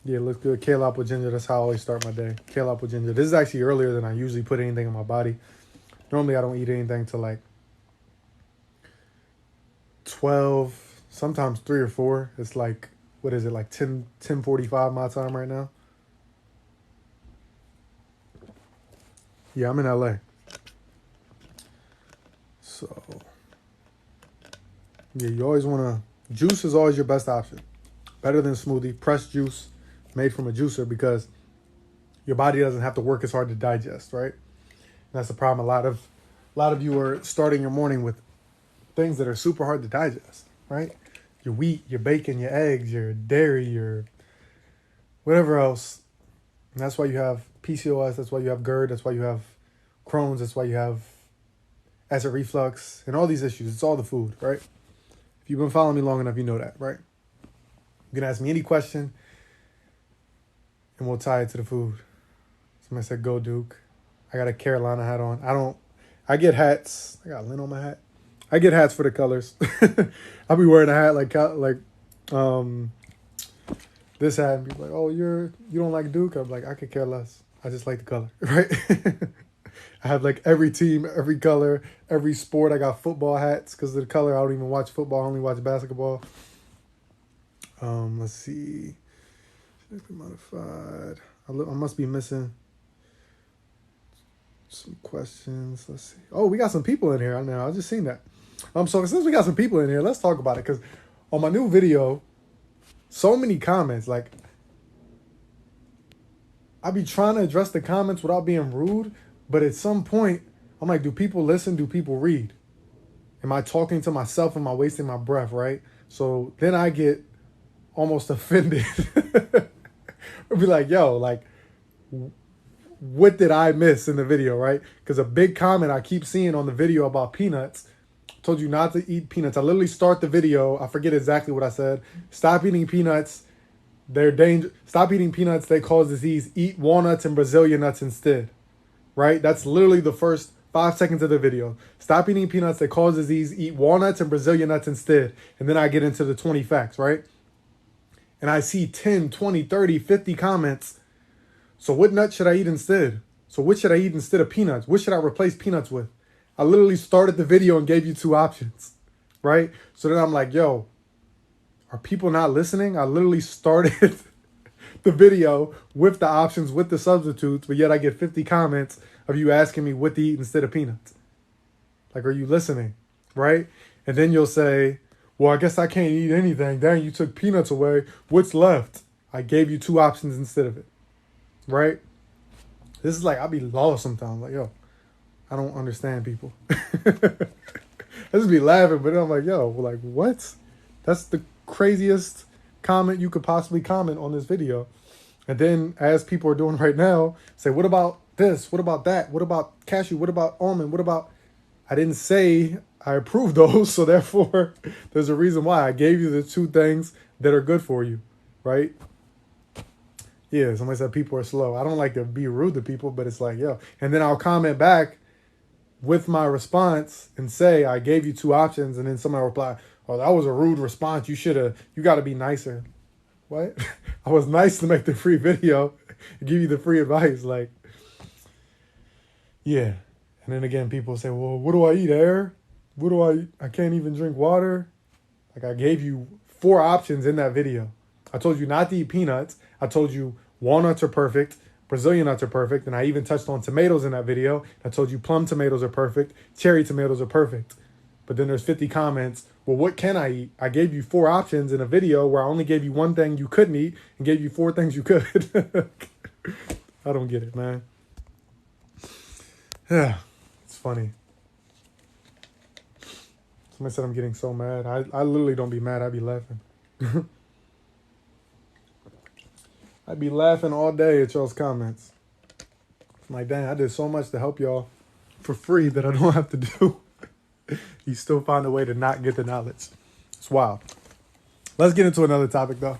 Yeah, it looks good. Kale apple ginger. That's how I always start my day. Kale apple ginger. This is actually earlier than I usually put anything in my body. Normally, I don't eat anything till like 12, sometimes 3 or 4. It's like, what is it, like 10:45 my time right now? Yeah, I'm in LA. So, yeah, you always want to, juice is always your best option. Better than smoothie. Pressed juice made from a juicer, because your body doesn't have to work as hard to digest, right? And that's the problem. A lot of you are starting your morning with things that are super hard to digest, right? Your wheat, your bacon, your eggs, your dairy, your whatever else. And that's why you have PCOS, that's why you have GERD, that's why you have Crohn's, that's why you have acid reflux, and all these issues. It's all the food, right? If you've been following me long enough, you know that, right? You can ask me any question, and we'll tie it to the food. Somebody said, go Duke. I got a Carolina hat on. I get hats. I got lint on my hat. I get hats for the colors. I'll be wearing a hat like this hat, and people like, oh, you don't like Duke? I'm like, I could care less. I just like the color, right? I have like every team, every color, every sport. I got football hats because of the color. I don't even watch football. I only watch basketball. Let's see. Modified. I must be missing some questions. Let's see. Oh, we got some people in here. I know. I just seen that. So since we got some people in here, let's talk about it. Because on my new video, so many comments. Like, I be trying to address the comments without being rude, but at some point, I'm like, do people listen? Do people read? Am I talking to myself? Am I wasting my breath, right? So then I get almost offended. I'll be like, yo, like, what did I miss in the video, right? Because a big comment I keep seeing on the video about peanuts, told you not to eat peanuts. I literally start the video, I forget exactly what I said. Stop eating peanuts. They're dangerous. Stop eating peanuts. They cause disease. Eat walnuts and Brazilian nuts instead, right? That's literally the first 5 seconds of the video. Stop eating peanuts. They cause disease. Eat walnuts and Brazilian nuts instead. And then I get into the 20 facts, right? And I see 10, 20, 30, 50 comments. So what nut should I eat instead? So what should I eat instead of peanuts? What should I replace peanuts with? I literally started the video and gave you 2 options, right? So then I'm like, yo, are people not listening? I literally started the video with the options, with the substitutes, but yet I get 50 comments of you asking me what to eat instead of peanuts. Like, are you listening, right? And then you'll say, well, I guess I can't eat anything. Dang, you took peanuts away. What's left? I gave you 2 options instead of it, right? This is like, I'll be lost sometimes. Like, yo, I don't understand people. I just be laughing, but then I'm like, yo, like, what? That's the craziest comment you could possibly comment on this video. And then, as people are doing right now, say, what about this? What about that? What about cashew? What about almond? What about... I didn't say I approve those, so therefore, there's a reason why I gave you the 2 things that are good for you, right? Yeah, somebody said people are slow. I don't like to be rude to people, but it's like, yo. And then I'll comment back with my response and say, I gave you 2 options. And then somebody will reply, oh, that was a rude response. You got to be nicer. What? I was nice to make the free video, give you the free advice. Like, yeah. And then again, people say, well, what do I eat, air? What do I eat? I can't even drink water. Like, I gave you 4 options in that video. I told you not to eat peanuts. I told you walnuts are perfect. Brazilian nuts are perfect. And I even touched on tomatoes in that video. I told you plum tomatoes are perfect. Cherry tomatoes are perfect. But then there's 50 comments. Well, what can I eat? I gave you 4 options in a video where I only gave you 1 thing you couldn't eat and gave you 4 things you could. I don't get it, man. Yeah, it's funny. Somebody said I'm getting so mad. I literally don't be mad. I be laughing. I'd be laughing all day at y'all's comments. I'm like, dang, I did so much to help y'all for free that I don't have to do. You still find a way to not get the knowledge. It's wild. Let's get into another topic, though.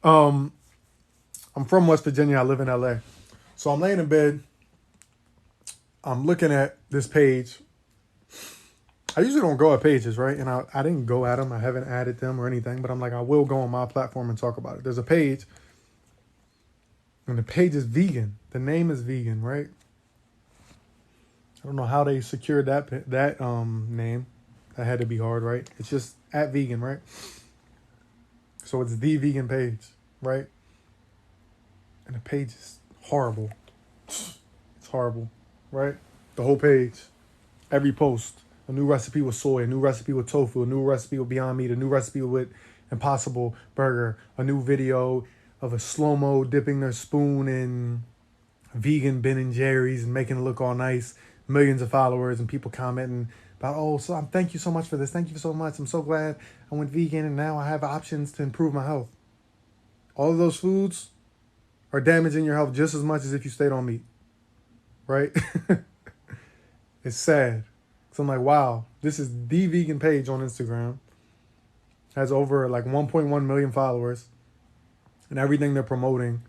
I'm from West Virginia. I live in LA. So I'm laying in bed. I'm looking at this page. I usually don't go at pages, right? And I didn't go at them. I haven't added them or anything. But I'm like, I will go on my platform and talk about it. There's a page And the page is vegan. The name is vegan, right? I don't know how they secured that name. That had to be hard, right? It's just at vegan, right? So it's the vegan page, right? And the page is horrible. It's horrible, right? The whole page, every post, a new recipe with soy, a new recipe with tofu, a new recipe with Beyond Meat, a new recipe with Impossible Burger, a new video of a slow-mo dipping their spoon in vegan Ben and Jerry's and making it look all nice. Millions of followers and people commenting about, oh, so thank you so much for this. Thank you so much. I'm so glad I went vegan and now I have options to improve my health. All of those foods are damaging your health just as much as if you stayed on meat, right? It's sad. So I'm like, wow, this is the vegan page on Instagram. Has over like 1.1 million followers. And everything they're promoting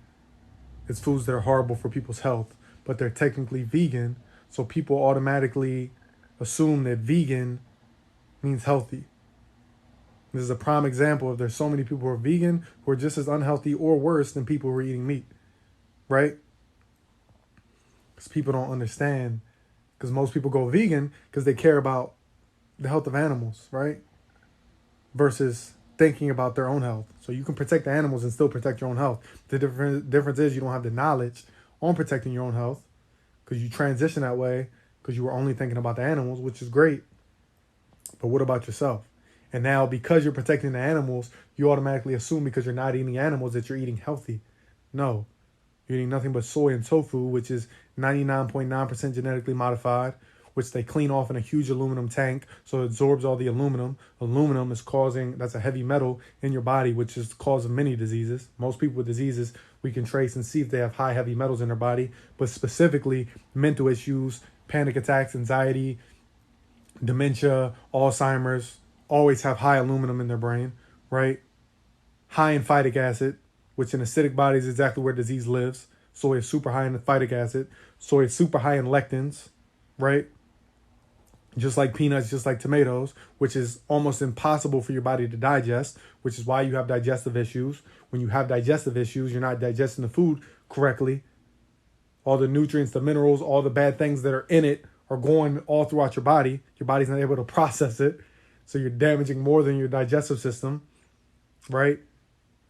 is foods that are horrible for people's health. But they're technically vegan. So people automatically assume that vegan means healthy. This is a prime example of there's so many people who are vegan who are just as unhealthy or worse than people who are eating meat. Right? Because people don't understand. Because most people go vegan because they care about the health of animals, right? Versus thinking about their own health. So you can protect the animals and still protect your own health. The difference is you don't have the knowledge on protecting your own health because you transition that way because you were only thinking about the animals, which is great. But what about yourself? And now because you're protecting the animals, you automatically assume because you're not eating animals that you're eating healthy. No. You're eating nothing but soy and tofu, which is 99.9% genetically modified, which they clean off in a huge aluminum tank, so it absorbs all the aluminum. Aluminum is that's a heavy metal in your body, which is the cause of many diseases. Most people with diseases, we can trace and see if they have high heavy metals in their body, but specifically mental issues, panic attacks, anxiety, dementia, Alzheimer's, always have high aluminum in their brain, right? High in phytic acid, which in acidic bodies is exactly where disease lives. Soy is super high in phytic acid. Soy is super high in lectins, right? Just like peanuts, just like tomatoes, which is almost impossible for your body to digest, which is why you have digestive issues. When you have digestive issues, you're not digesting the food correctly. All the nutrients, the minerals, all the bad things that are in it are going all throughout your body. Your body's not able to process it. So you're damaging more than your digestive system, right?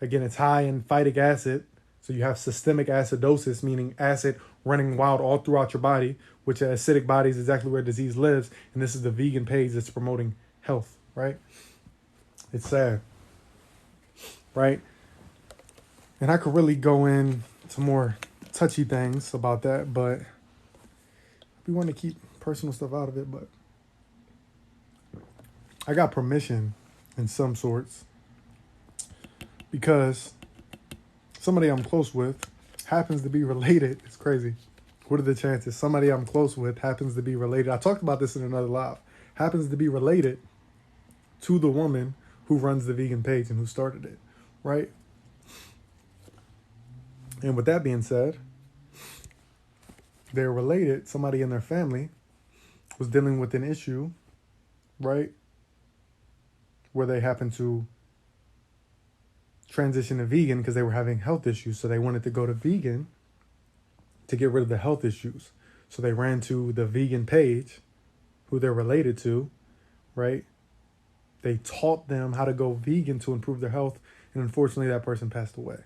Again, it's high in phytic acid. So you have systemic acidosis, meaning acid running wild all throughout your body, which in acidic bodies is exactly where disease lives. And this is the vegan page that's promoting health, right? It's sad, right? And I could really go into more touchy things about that, but we want to keep personal stuff out of it. But I got permission in some sorts because somebody I'm close with happens to be related. It's crazy. What are the chances? Somebody I'm close with happens to be related. I talked about this in another live. Happens to be related to the woman who runs the vegan page and who started it, right? And with that being said, they're related. Somebody in their family was dealing with an issue, right? Where they happened to transition to vegan because they were having health issues. So they wanted to go to vegan to get rid of the health issues. So they ran to the vegan page, who they're related to, right? They taught them how to go vegan to improve their health. And unfortunately, that person passed away,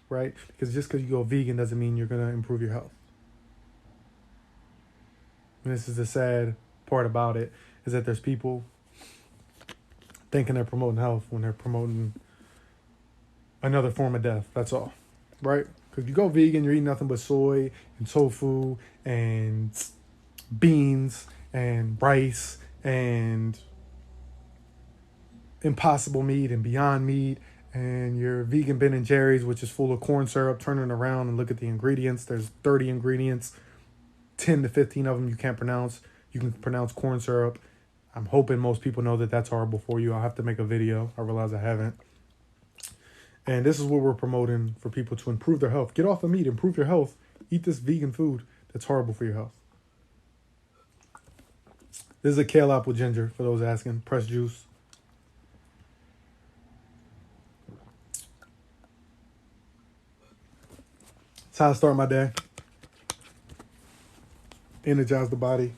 right? Because just because you go vegan doesn't mean you're going to improve your health. And this is the sad part about it, is that there's people thinking they're promoting health when they're promoting another form of death. That's all, right? Because if you go vegan, you're eating nothing but soy and tofu and beans and rice and Impossible Meat and Beyond Meat and your vegan Ben and Jerry's, which is full of corn syrup. Turn it around and look at the ingredients. There's 30 ingredients, 10 to 15 of them you can't pronounce. You can pronounce corn syrup. I'm hoping most people know that that's horrible for you. I'll have to make a video. I realize I haven't. And this is what we're promoting for people to improve their health. Get off the meat, improve your health. Eat this vegan food that's horrible for your health. This is a kale apple ginger, for those asking. Pressed juice. It's That's how I start my day. Energize the body.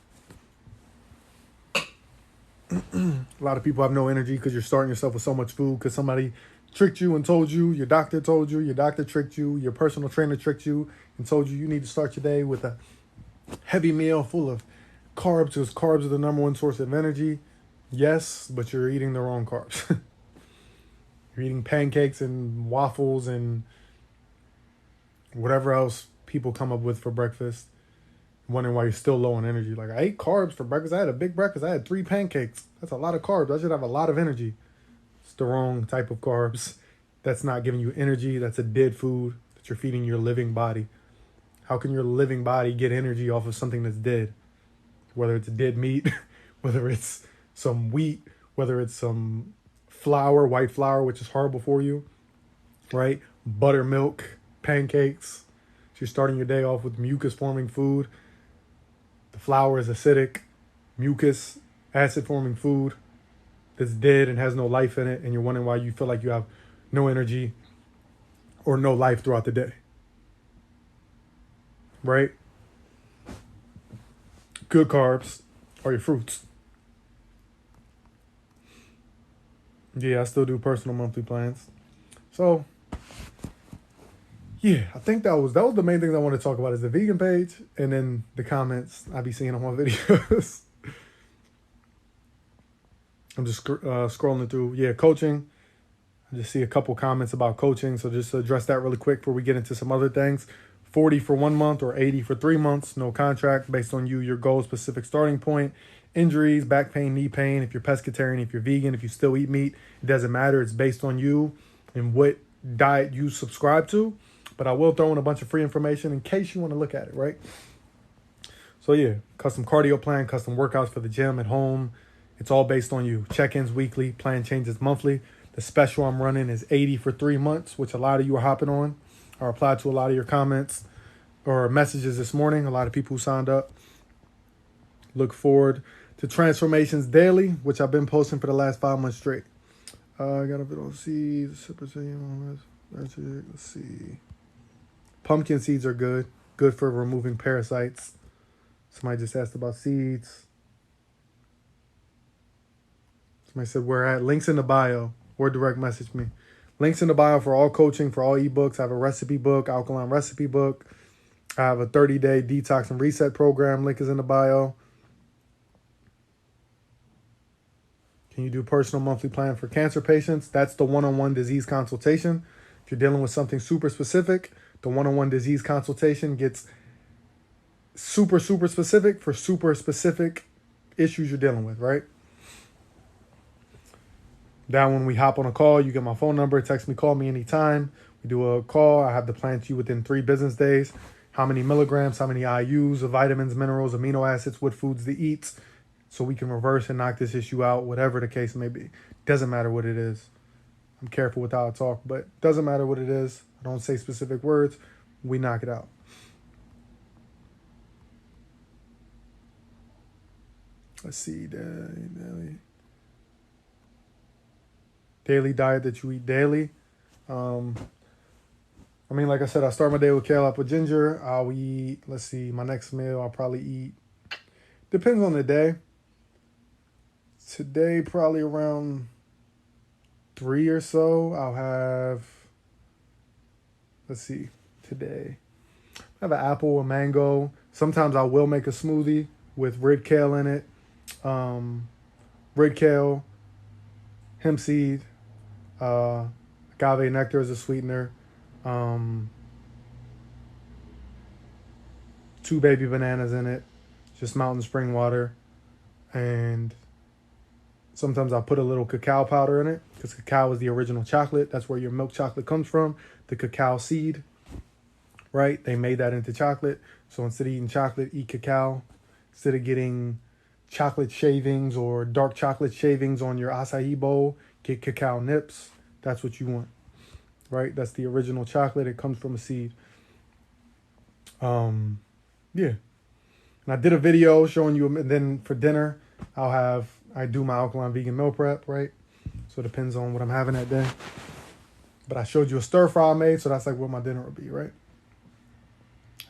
A lot of people have no energy because you're starting yourself with so much food because somebody tricked you and told you, your doctor told you, your doctor tricked you, your personal trainer tricked you and told you need to start your day with a heavy meal full of carbs because carbs are the number one source of energy. Yes, but you're eating the wrong carbs. You're eating pancakes and waffles and whatever else people come up with for breakfast. Wondering why you're still low on energy. Like, I ate carbs for breakfast. I had a big breakfast. I had 3 pancakes. That's a lot of carbs. I should have a lot of energy. It's the wrong type of carbs. That's not giving you energy. That's a dead food that you're feeding your living body. How can your living body get energy off of something that's dead? Whether it's dead meat, whether it's some wheat, whether it's some flour, white flour, which is horrible for you, right? Buttermilk, pancakes. So you're starting your day off with mucus-forming food. The flour is acidic, mucus, acid-forming food that's dead and has no life in it, and you're wondering why you feel like you have no energy or no life throughout the day. Right? Good carbs are your fruits. Yeah, I still do personal monthly plans. So, yeah, I think that was the main thing I want to talk about is the vegan page and then the comments I be seeing on my videos. I'm just scrolling through. Yeah, coaching. I just see a couple comments about coaching. So just to address that really quick before we get into some other things. 40 for 1 month or 80 for 3 months. No contract based on you, your goal, specific starting point. Injuries, back pain, knee pain. If you're pescatarian, if you're vegan, if you still eat meat, it doesn't matter. It's based on you and what diet you subscribe to. But I will throw in a bunch of free information in case you want to look at it, right? So yeah, custom cardio plan, custom workouts for the gym at home. It's all based on you. Check-ins weekly, plan changes monthly. The special I'm running is 80 for 3 months, which a lot of you are hopping on. I replied to a lot of your comments or messages this morning. A lot of people who signed up. Look forward to Transformations Daily, which I've been posting for the last 5 months straight. I got a bit of seeds. Let's see. Pumpkin seeds are good. Good for removing parasites. Somebody just asked about seeds. Somebody said where at. Links in the bio or direct message me. Links in the bio for all coaching, for all ebooks. I have a recipe book, alkaline recipe book. I have a 30-day detox and reset program. Link is in the bio. Can you do personal monthly plan for cancer patients? That's the one-on-one disease consultation. If you're dealing with something super specific, the one-on-one disease consultation gets super specific for super specific issues you're dealing with, right? That when we hop on a call, you get my phone number, text me, call me anytime. We do a call. I have the plan to you within 3 business days. How many milligrams, how many IUs of vitamins, minerals, amino acids, what foods to eat, so we can reverse and knock this issue out, whatever the case may be. Doesn't matter what it is. I'm careful with how I talk, but doesn't matter what it is. I don't say specific words. We knock it out. Let's see. Daily diet that you eat daily. I mean, like I said, I start my day with kale, apple, ginger. I'll eat, let's see, my next meal, I'll probably eat, depends on the day. Today, probably around 3 or so. I'll have, let's see, today. I have an apple, a mango. Sometimes I will make a smoothie with red kale in it. Red kale, hemp seed, agave nectar as a sweetener. 2 baby bananas in it, just mountain spring water, and sometimes I'll put a little cacao powder in it because cacao is the original chocolate. That's where your milk chocolate comes from, the cacao seed, right? They made that into chocolate. So instead of eating chocolate, eat cacao. Instead of getting chocolate shavings or dark chocolate shavings on your acai bowl, get cacao nips. That's what you want, right? That's the original chocolate. It comes from a seed. Yeah. And I did a video showing you, and then for dinner, I do my alkaline vegan meal prep, right? So it depends on what I'm having that day. But I showed you a stir fry I made, so that's like what my dinner would be, right?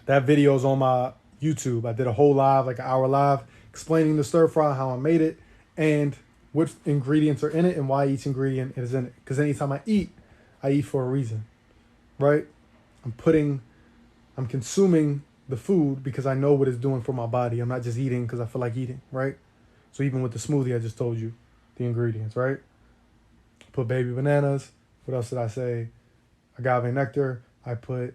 That video is on my YouTube. I did a whole live, like an hour live, explaining the stir fry, how I made it, and what ingredients are in it and why each ingredient is in it. Because anytime I eat for a reason, right? I'm consuming the food because I know what it's doing for my body. I'm not just eating because I feel like eating, right? So even with the smoothie, I just told you the ingredients, right? Put baby bananas. What else did I say? Agave nectar. I put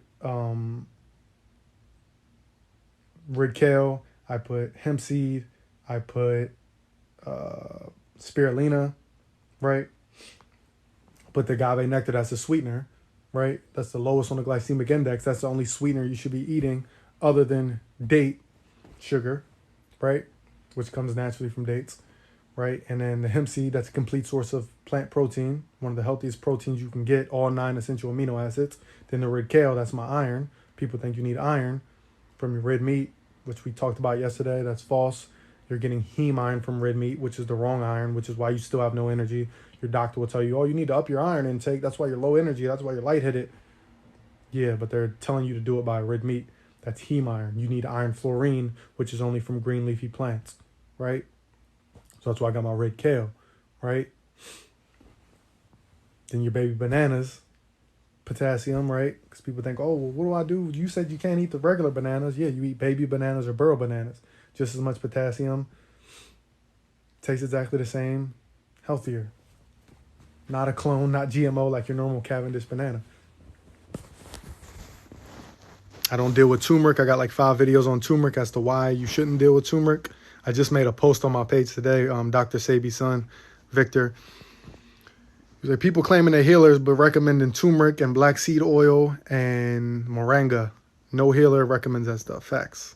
red kale. I put hemp seed. I put spirulina, right? Put the agave nectar. That's a sweetener, right? That's the lowest on the glycemic index. That's the only sweetener you should be eating other than date sugar, right? Which comes naturally from dates, right? And then the hemp seed, that's a complete source of plant protein, one of the healthiest proteins you can get, all 9 essential amino acids. Then the red kale, that's my iron. People think you need iron from your red meat, which we talked about yesterday. That's false. You're getting heme iron from red meat, which is the wrong iron, which is why you still have no energy. Your doctor will tell you, oh, you need to up your iron intake. That's why you're low energy. That's why you're lightheaded. Yeah, but they're telling you to do it by red meat. That's heme iron. You need iron fluorine, which is only from green leafy plants, right? So that's why I got my red kale, right? Then your baby bananas, potassium, right? Because people think, oh, well, what do? You said you can't eat the regular bananas. Yeah, you eat baby bananas or burro bananas. Just as much potassium. Tastes exactly the same. Healthier. Not a clone, not GMO like your normal Cavendish banana. I don't deal with turmeric. I got like 5 videos on turmeric as to why you shouldn't deal with turmeric. I just made a post on my page today. Dr. Sabi's son, Victor. He's like, people claiming they're healers, but recommending turmeric and black seed oil and moringa. No healer recommends that stuff. Facts.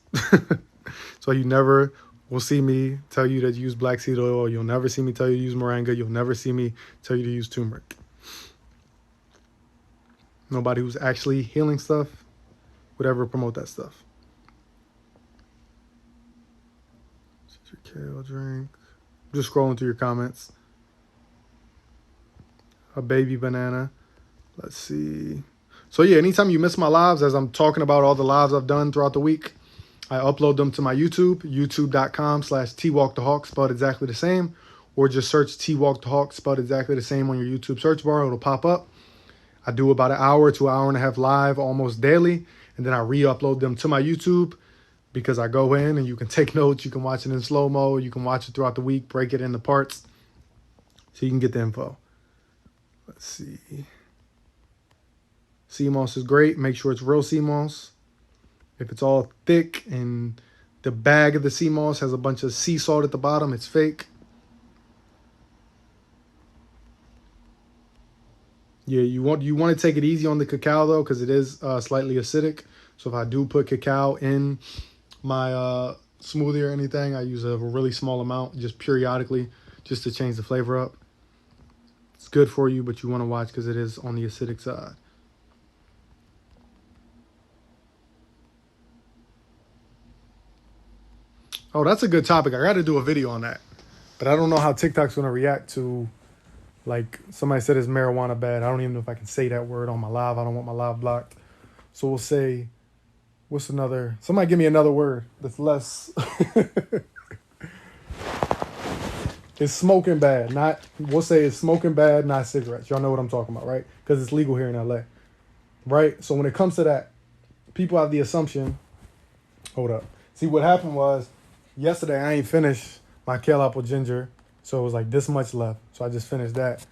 So you never will see me tell you to use black seed oil. You'll never see me tell you to use moringa. You'll never see me tell you to use turmeric. Nobody who's actually healing stuff would ever promote that stuff. Kale drink. Just scrolling through your comments. A baby banana. Let's see. So yeah, anytime you miss my lives, as I'm talking about all the lives I've done throughout the week, I upload them to my YouTube, youtube.com/TwalkDaHulk, spelled exactly the same, or just search TwalkDaHulk, spelled exactly the same on your YouTube search bar. It'll pop up. I do about an hour to an hour and a half live almost daily, and then I re-upload them to my YouTube because I go in and you can take notes. You can watch it in slow-mo. You can watch it throughout the week, break it into parts so you can get the info. Let's see. Sea moss is great. Make sure it's real sea moss. If it's all thick and the bag of the sea moss has a bunch of sea salt at the bottom, it's fake. Yeah, you want to take it easy on the cacao though, because it is slightly acidic. So if I do put cacao in my smoothie or anything, I use a really small amount, just periodically, just to change the flavor up. It's good for you, but you want to watch because it is on the acidic side. Oh, that's a good topic. I got to do a video on that. But I don't know how TikTok's going to react to, like, somebody said is marijuana bad. I don't even know if I can say that word on my live. I don't want my live blocked. So we'll say, what's another? Somebody give me another word that's less. It's smoking bad. We'll say it's smoking bad, not cigarettes. Y'all know what I'm talking about, right? Because it's legal here in LA. Right? So when it comes to that, people have the assumption. Hold up. See, what happened was, yesterday I ain't finished my kale apple ginger, so it was like this much left. So I just finished that,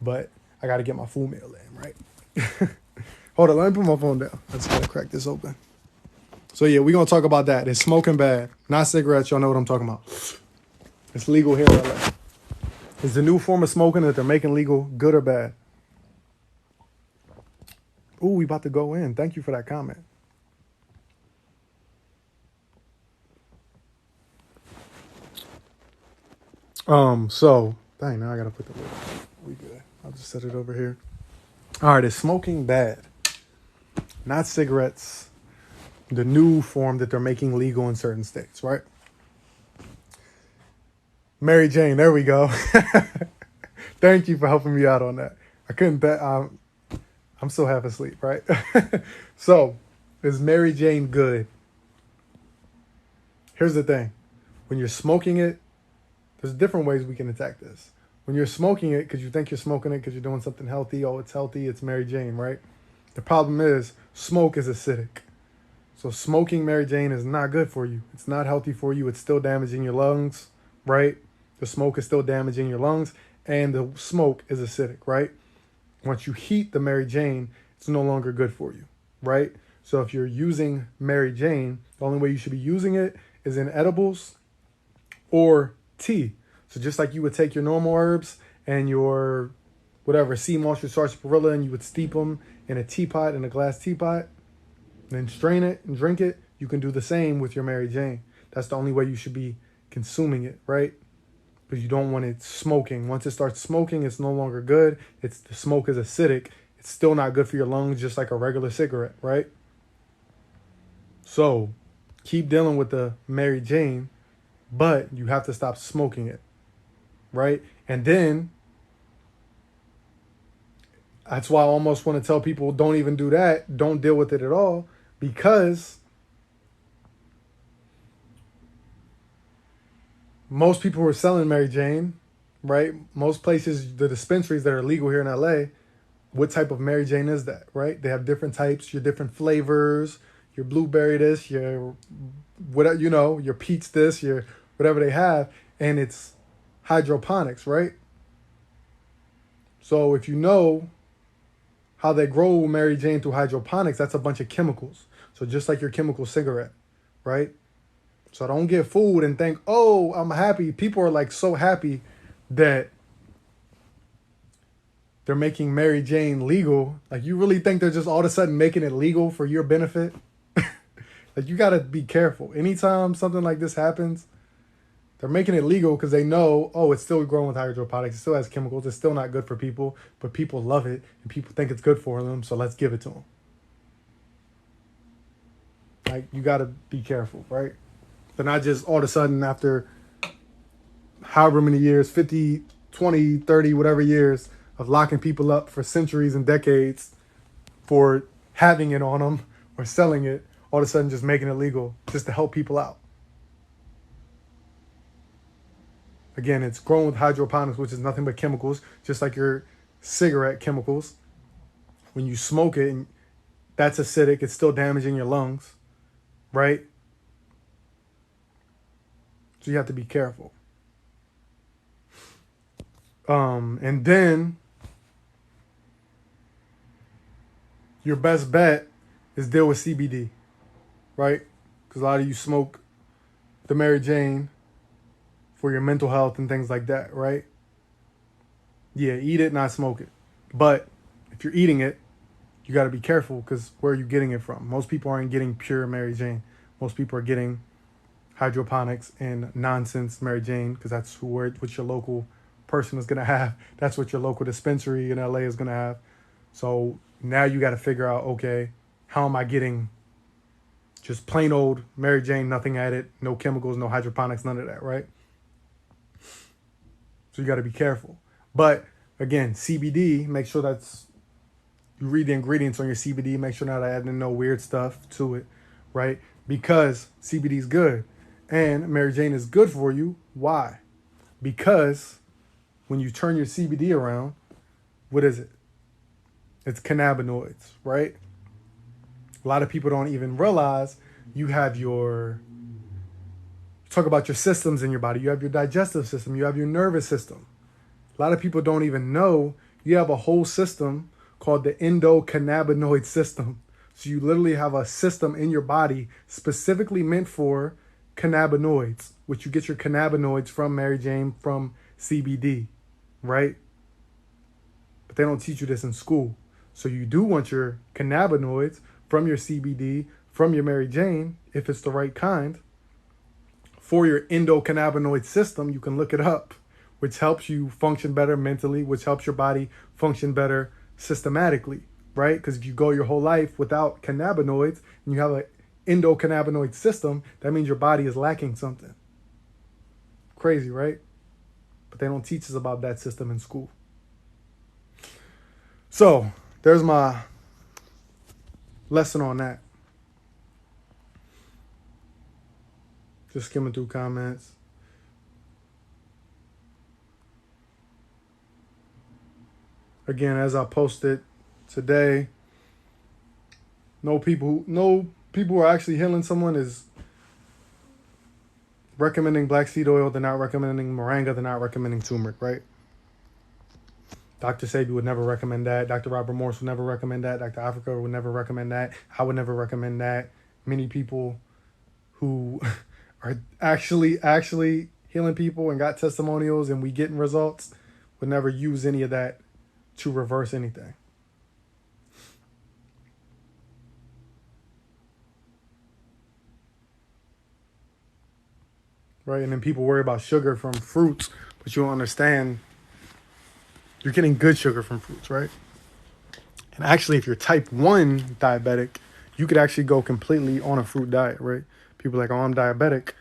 but I got to get my full meal in, right? Hold on, let me put my phone down. I just got to crack this open. So yeah, we're going to talk about that. It's smoking bad, not cigarettes. Y'all know what I'm talking about. It's legal here in LA. Is the new form of smoking that they're making legal good or bad? Ooh, we about to go in. Thank you for that comment. So, dang, now I gotta put the lid. We good. I'll just set it over here. All right, is smoking bad? Not cigarettes. The new form that they're making legal in certain states, right? Mary Jane, there we go. Thank you for helping me out on that. I couldn't bet. I'm still half asleep, right? So, Is Mary Jane good? Here's the thing. When you're smoking it, there's different ways we can attack this. When you're smoking it because you think you're smoking it because you're doing something healthy, oh, it's healthy, it's Mary Jane, right? The problem is smoke is acidic. So smoking Mary Jane is not good for you. It's not healthy for you. It's still damaging your lungs, right? The smoke is still damaging your lungs, and the smoke is acidic, right? Once you heat the Mary Jane, it's no longer good for you, right? So if you're using Mary Jane, the only way you should be using it is in edibles or tea. So just like you would take your normal herbs and your whatever, sea moss, your sarsaparilla, and you would steep them in a teapot, in a glass teapot, then strain it and drink it, you can do the same with your Mary Jane. That's the only way you should be consuming it, right? Because you don't want it smoking. Once it starts smoking, it's no longer good. The smoke is acidic. It's still not good for your lungs, just like a regular cigarette, right? So keep dealing with the Mary Jane, but you have to stop smoking it, right? And then that's why I almost want to tell people, don't even do that. Don't deal with it at all, because most people who are selling Mary Jane, right? Most places, the dispensaries that are legal here in LA, what type of Mary Jane is that, right? They have different types, your different flavors, your blueberry this, your whatever, your peach this, your whatever they have, and it's hydroponics, right? So if you know how they grow Mary Jane through hydroponics, that's a bunch of chemicals. So just like your chemical cigarette, right? So don't get fooled and think, oh, I'm happy. People are like so happy that they're making Mary Jane legal. Like, you really think they're just all of a sudden making it legal for your benefit? Like, you got to be careful. Anytime something like this happens, they're making it legal because they know, oh, it's still growing with hydroponics. It still has chemicals. It's still not good for people, but people love it and people think it's good for them. So let's give it to them. Like, you got to be careful, right? They're not just all of a sudden after however many years, 50, 20, 30, whatever years of locking people up for centuries and decades for having it on them or selling it, all of a sudden just making it legal just to help people out. Again, it's grown with hydroponics, which is nothing but chemicals, just like your cigarette chemicals. When you smoke it, that's acidic. It's still damaging your lungs, right? So you have to be careful. And then your best bet is deal with CBD, right? Because a lot of you smoke the Mary Jane for your mental health and things like that, right? Yeah, eat it, not smoke it. But if you're eating it, you got to be careful, because where are you getting it from? Most people aren't getting pure Mary Jane. Most people are getting hydroponics and nonsense Mary Jane, because that's what your local person is going to have. That's what your local dispensary in LA is going to have. So now you got to figure out, okay, how am I getting just plain old Mary Jane, nothing added, no chemicals, no hydroponics, none of that, right? So you got to be careful. But again, CBD, make sure you read the ingredients on your CBD. Make sure not adding no weird stuff to it, right? Because CBD is good. And Mary Jane is good for you. Why? Because when you turn your CBD around, what is it? It's cannabinoids, right? A lot of people don't even realize you have talk about your systems in your body. You have your digestive system. You have your nervous system. A lot of people don't even know you have a whole system called the endocannabinoid system. So you literally have a system in your body specifically meant for cannabinoids, which you get your cannabinoids from Mary Jane, from CBD, right? But they don't teach you this in school. So you do want your cannabinoids from your CBD, from your Mary Jane, if it's the right kind. For your endocannabinoid system, you can look it up, which helps you function better mentally, which helps your body function better systematically, right? Because if you go your whole life without cannabinoids and you have an endocannabinoid system, that means your body is lacking something. Crazy, right? But they don't teach us about that system in school. So there's my lesson on that. Just skimming through comments. Again, as I posted today, no people who are actually healing someone is recommending black seed oil. They're not recommending moringa. They're not recommending turmeric, right? Dr. Sabi would never recommend that. Dr. Robert Morse would never recommend that. Dr. Africa would never recommend that. I would never recommend that. Many people who are actually healing people and got testimonials and we getting results would never use any of that to reverse anything. Right? And then people worry about sugar from fruits, but you don't understand you're getting good sugar from fruits, right? And actually, if you're type 1 diabetic, you could actually go completely on a fruit diet, right? People are like, oh, I'm diabetic.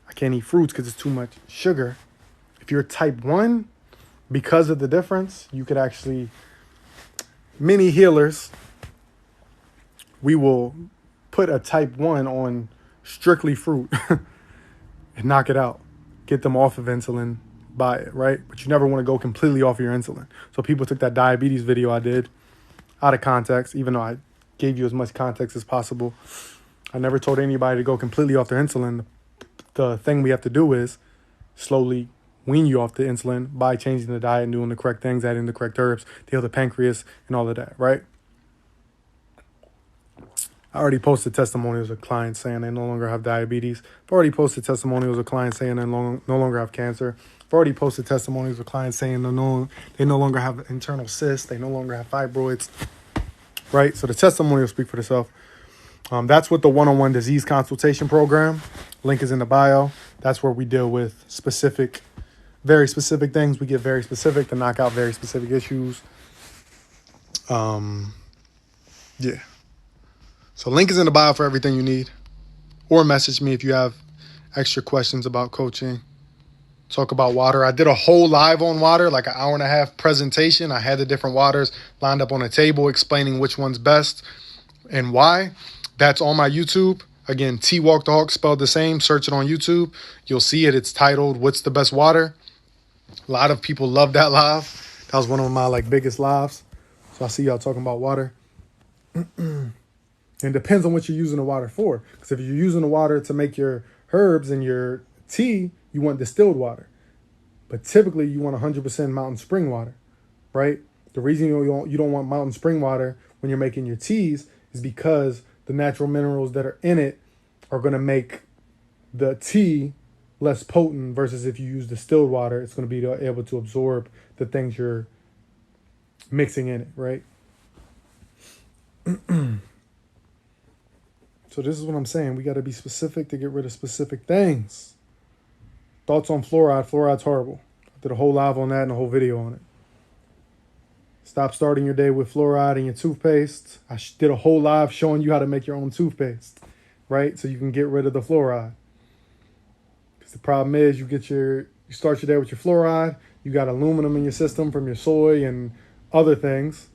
I can't eat fruits because it's too much sugar. If you're type 1, because of the difference, you could actually, many healers, we will put a type 1 on strictly fruit and knock it out. Get them off of insulin by it, right? But you never want to go completely off of your insulin. So people took that diabetes video I did out of context, even though I gave you as much context as possible. I never told anybody to go completely off their insulin. The thing we have to do is slowly wean you off the insulin by changing the diet and doing the correct things, adding the correct herbs to heal the pancreas and all of that, right? I already posted testimonials of clients saying they no longer have diabetes. I've already posted testimonials of clients saying they no longer have cancer. I've already posted testimonials of clients saying they no longer have internal cysts. They no longer have fibroids, right? So the testimonials speak for themselves. That's what the one-on-one disease consultation program, link is in the bio. That's where we deal with very specific things. We get very specific to knock out very specific issues. Yeah. So link is in the bio for everything you need. Or message me if you have extra questions about coaching. Talk about water. I did a whole live on water, like an 1.5-hour presentation. I had the different waters lined up on a table explaining which one's best and why. That's on my YouTube. Again, TwalkDaHulk spelled the same. Search it on YouTube. You'll see it. It's titled, What's the Best Water? A lot of people love that live. That was one of my biggest lives. So I see y'all talking about water. It depends on what you're using the water for. Because if you're using the water to make your herbs and your tea, you want distilled water. But typically you want 100% mountain spring water, right? The reason you don't want mountain spring water when you're making your teas is because the natural minerals that are in it are going to make the tea less potent versus if you use distilled water, it's going to be able to absorb the things you're mixing in it, right? So this is what I'm saying. We got to be specific to get rid of specific things. Thoughts on fluoride. Fluoride's horrible. I did a whole live on that and a whole video on it. Stop starting your day with fluoride in your toothpaste. I did a whole live showing you how to make your own toothpaste, right? So you can get rid of the fluoride. Because the problem is you start your day with your fluoride. You got aluminum in your system from your soy and other things,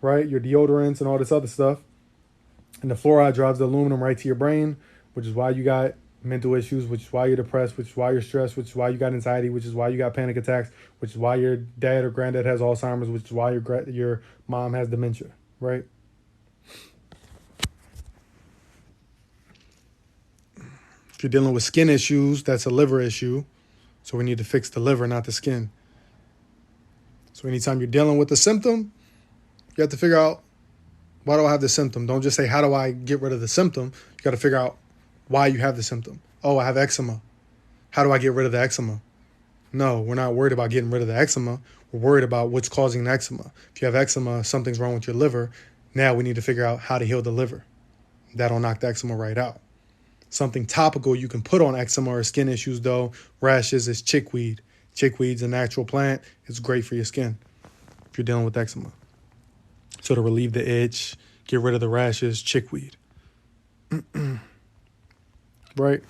right? Your deodorants and all this other stuff. And the fluoride drives the aluminum right to your brain, which is why you got mental issues, which is why you're depressed, which is why you're stressed, which is why you got anxiety, which is why you got panic attacks, which is why your dad or granddad has Alzheimer's, which is why your mom has dementia, right? If you're dealing with skin issues, that's a liver issue. So we need to fix the liver, not the skin. So anytime you're dealing with a symptom, you have to figure out, why do I have the symptom? Don't just say, how do I get rid of the symptom? You got to figure out why you have the symptom. Oh, I have eczema. How do I get rid of the eczema? No, we're not worried about getting rid of the eczema. We're worried about what's causing the eczema. If you have eczema, something's wrong with your liver. Now we need to figure out how to heal the liver. That'll knock the eczema right out. Something topical you can put on eczema or skin issues, though, rashes, is chickweed. Chickweed's a natural plant. It's great for your skin if you're dealing with eczema. So to relieve the itch, get rid of the rashes, chickweed. Right?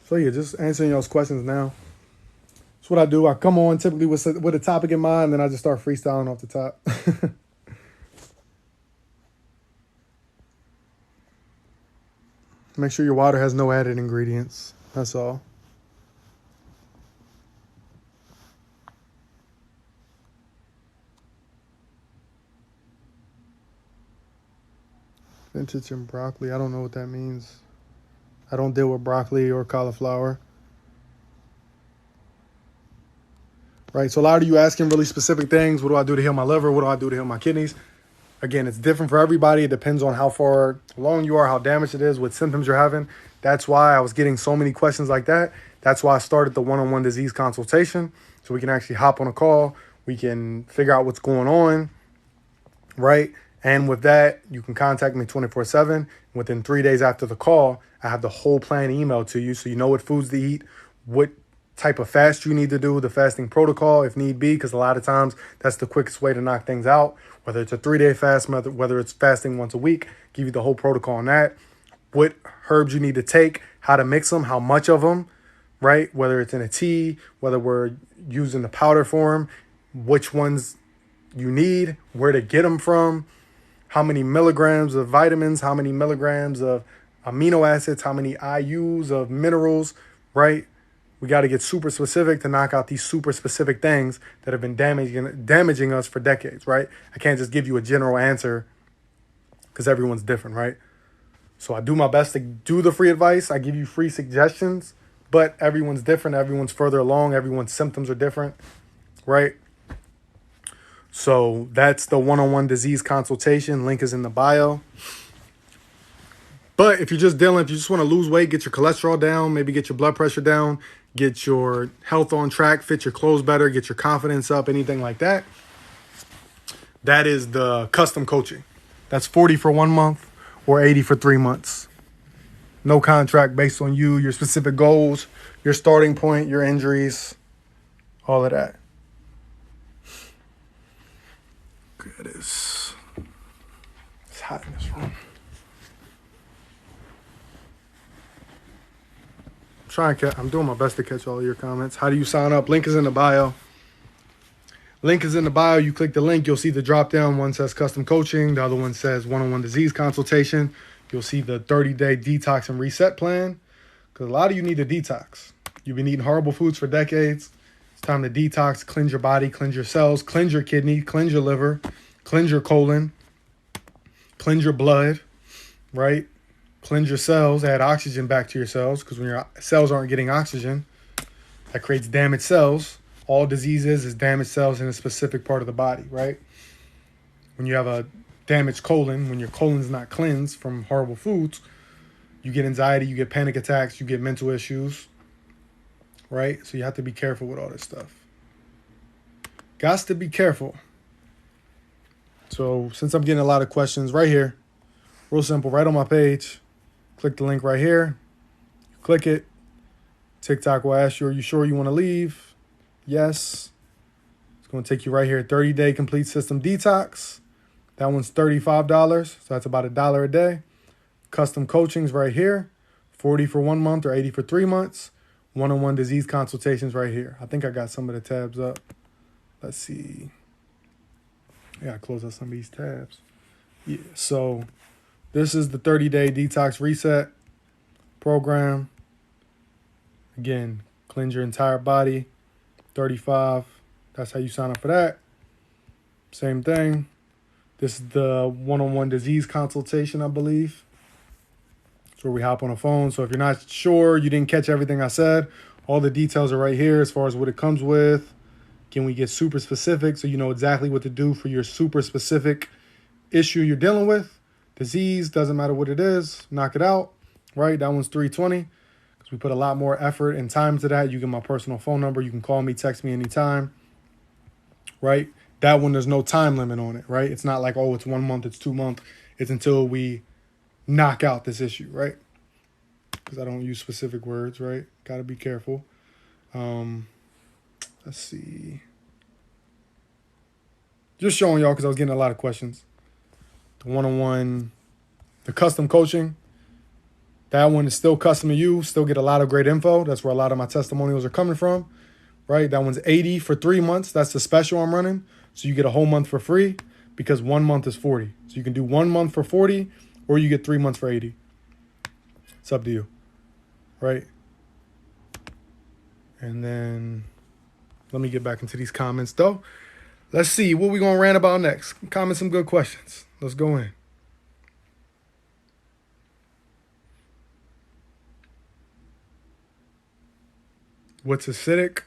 So yeah, just answering those questions now. That's what I do. I come on typically with a topic in mind, and then I just start freestyling off the top. Make sure your water has no added ingredients. That's all. Vintage and broccoli. I don't know what that means. I don't deal with broccoli or cauliflower. Right, so a lot of you asking really specific things. What do I do to heal my liver? What do I do to heal my kidneys? Again, it's different for everybody. It depends on how far along you are, how damaged it is, what symptoms you're having. That's why I was getting so many questions like that. That's why I started the one-on-one disease consultation, so we can actually hop on a call. We can figure out what's going on, right? And with that, you can contact me 24/7. Within 3 days after the call, I have the whole plan emailed to you, so you know what foods to eat, what type of fast you need to do, the fasting protocol if need be, because a lot of times that's the quickest way to knock things out. Whether it's a 3-day fast method, whether it's fasting once a week, give you the whole protocol on that. What herbs you need to take, how to mix them, how much of them, right? Whether it's in a tea, whether we're using the powder form, which ones you need, where to get them from, how many milligrams of vitamins, how many milligrams of amino acids, how many IUs of minerals, right? We got to get super specific to knock out these super specific things that have been damaging us for decades, right? I can't just give you a general answer because everyone's different, right? So I do my best to do the free advice. I give you free suggestions, but everyone's different. Everyone's further along. Everyone's symptoms are different, right? So that's the one-on-one disease consultation. Link is in the bio. But if you just want to lose weight, get your cholesterol down, maybe get your blood pressure down, get your health on track, fit your clothes better, get your confidence up, anything like that, that is the custom coaching. That's $40 for 1 month or $80 for 3 months. No contract, based on you, your specific goals, your starting point, your injuries, all of that. It is. It's hot in this room. I'm doing my best to catch all of your comments. How do you sign up? Link is in the bio. Link is in the bio. You click the link, you'll see the drop down. One says custom coaching. The other one says one-on-one disease consultation. You'll see the 30-day detox and reset plan. Because a lot of you need a detox. You've been eating horrible foods for decades. It's time to detox, cleanse your body, cleanse your cells, cleanse your kidney, cleanse your liver, cleanse your colon, cleanse your blood, right? Cleanse your cells, add oxygen back to your cells, because when your cells aren't getting oxygen, that creates damaged cells. All diseases is damaged cells in a specific part of the body, right? When you have a damaged colon, when your colon's not cleansed from horrible foods, you get anxiety, you get panic attacks, you get mental issues, right? So you have to be careful with all this stuff. Got to be careful. So since I'm getting a lot of questions right here, real simple, right on my page, click the link right here. You click it. TikTok will ask you, are you sure you want to leave? Yes. It's going to take you right here. 30-day complete system detox. That one's $35. So that's about $1 a day. Custom coaching's right here. $40 for 1 month or $80 for 3 months. One-on-one disease consultations right here. I think I got some of the tabs up. Let's see. I got to close out some of these tabs. Yeah, so this is the 30-day detox reset program. Again, cleanse your entire body. $35. That's how you sign up for that. Same thing. This is the one-on-one disease consultation, I believe. It's where we hop on a phone. So if you're not sure, you didn't catch everything I said, all the details are right here as far as what it comes with. Can we get super specific so you know exactly what to do for your super specific issue you're dealing with? Disease, doesn't matter what it is, knock it out, right? That one's $320 because we put a lot more effort and time to that. You get my personal phone number. You can call me, text me anytime, right? That one, there's no time limit on it, right? It's not like, oh, it's 1 month, it's 2 months. It's until we knock out this issue, right? Because I don't use specific words, right? Got to be careful. Let's see. Just showing y'all because I was getting a lot of questions. The one-on-one, the custom coaching, that one is still custom to you. Still get a lot of great info. That's where a lot of my testimonials are coming from, right? That one's $80 for 3 months. That's the special I'm running. So you get a whole month for free because 1 month is $40. So you can do 1 month for $40 or you get 3 months for $80. It's up to you, right? And then let me get back into these comments, though. Let's see what we're going to rant about next. Comment some good questions. Let's go in. What's acidic?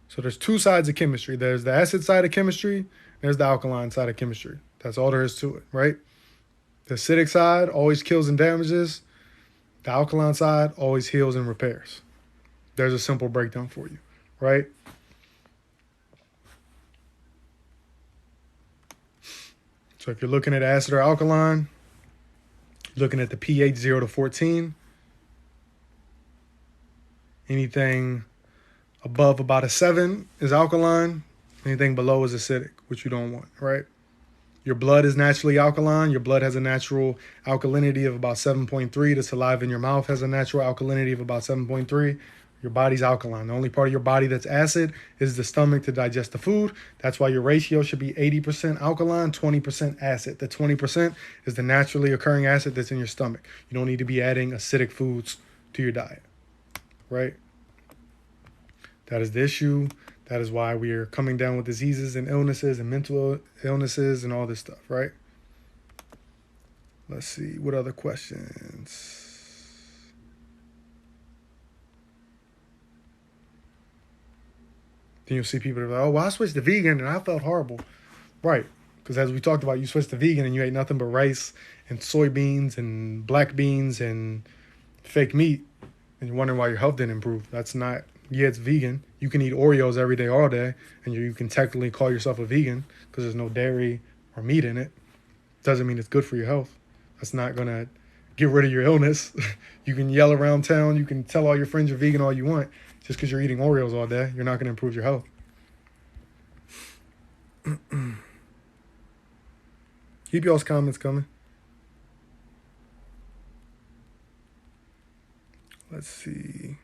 So there's two sides of chemistry. There's the acid side of chemistry. There's the alkaline side of chemistry. That's all there is to it, right? The acidic side always kills and damages. The alkaline side always heals and repairs. There's a simple breakdown for you, right? So if you're looking at acid or alkaline, looking at the pH 0 to 14, anything above about a 7 is alkaline, anything below is acidic, which you don't want, right? Your blood is naturally alkaline. Your blood has a natural alkalinity of about 7.3. The saliva in your mouth has a natural alkalinity of about 7.3. Your body's alkaline. The only part of your body that's acid is the stomach to digest the food. That's why your ratio should be 80% alkaline, 20% acid. The 20% is the naturally occurring acid that's in your stomach. You don't need to be adding acidic foods to your diet, right? That is the issue. That is why we are coming down with diseases and illnesses and mental illnesses and all this stuff, right? Let's see. What other questions? Then you'll see people that are like, oh, well, I switched to vegan and I felt horrible. Right. Because as we talked about, you switched to vegan and you ate nothing but rice and soybeans and black beans and fake meat. And you're wondering why your health didn't improve. That's not, yeah, it's vegan. You can eat Oreos every day, all day. And you can technically call yourself a vegan because there's no dairy or meat in it. Doesn't mean it's good for your health. That's not going to get rid of your illness. You can yell around town. You can tell all your friends you're vegan all you want. Just because you're eating Oreos all day, you're not going to improve your health. Keep y'all's comments coming. Let's see.